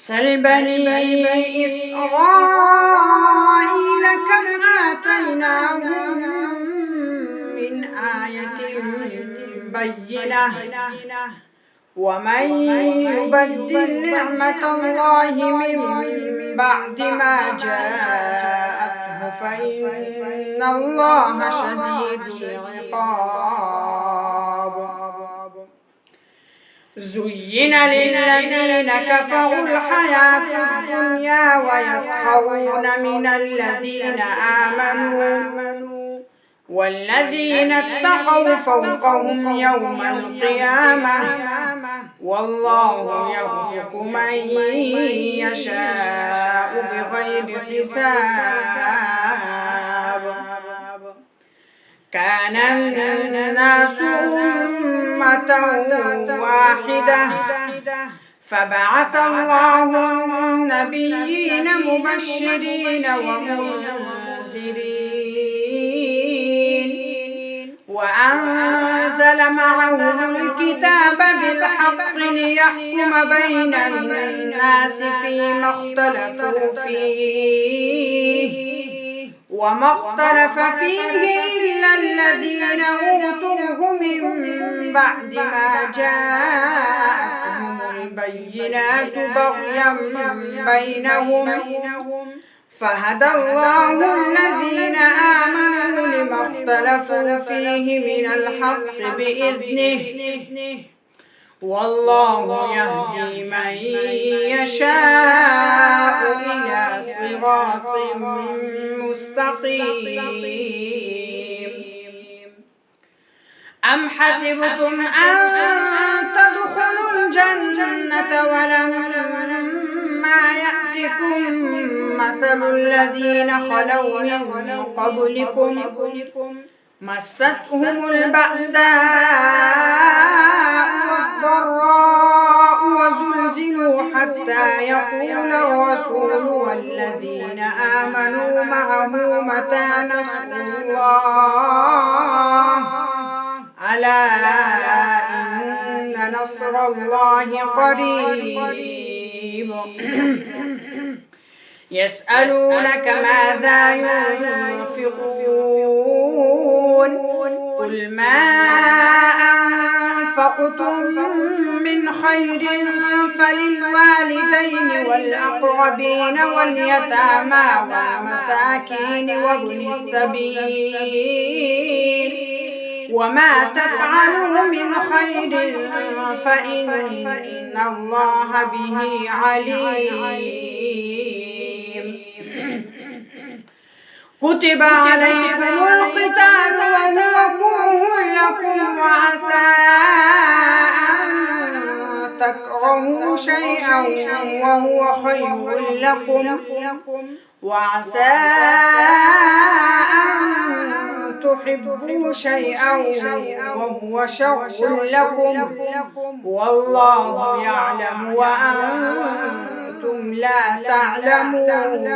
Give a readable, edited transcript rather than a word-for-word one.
سل بني إسرائيل كم آتيناهم من آية بينة ومن يبدل نعمة الله من بعد ما جاءته فإن الله شديد العقاب. زين للذين كفروا الحياة الدنيا ويسخرون من الذين آمنوا والذين اتقوا فوقهم يوم القيامة والله يرزق من يشاء بغير حساب. كان الناس أمة واحدة فبعث الله النبيين مبشرين ومنذرين وأنزل معهم الكتاب بالحق ليحكم بين الناس فيما اختلفوا فيه وما اختلف فيه إلا الذين أوتوه من بعد ما جاءتهم البينات بغيا بينهم فهدى الله الذين آمنوا لما اختلفوا فيه من الحق بإذنه والله يهدي من يشاء إلى صراط مستقيم. أم حسبتم أن تدخلوا الجنة ولما يأتكم مثل الذين خلوا من قبلكم مستهم البأساء والضراء وزلزلوا حتى يقول الرسول والذين آمنوا معه متى نصر الله ألا إن نصر الله قريب. يسألونك ماذا ينفقون قل ما أنفقتم من خير فللوالدين والأقربين واليتامى والمساكين وابن السبيل وما تفعلوا من خير فإن الله به عليم. كتب عليكم القتال وهو كره لكم وعسى أن تكرهوا شيئا وهو خير لكم وعسى أن تحبوا شيئا وهو شر لكم والله يعلم وأنتم لا تعلمون.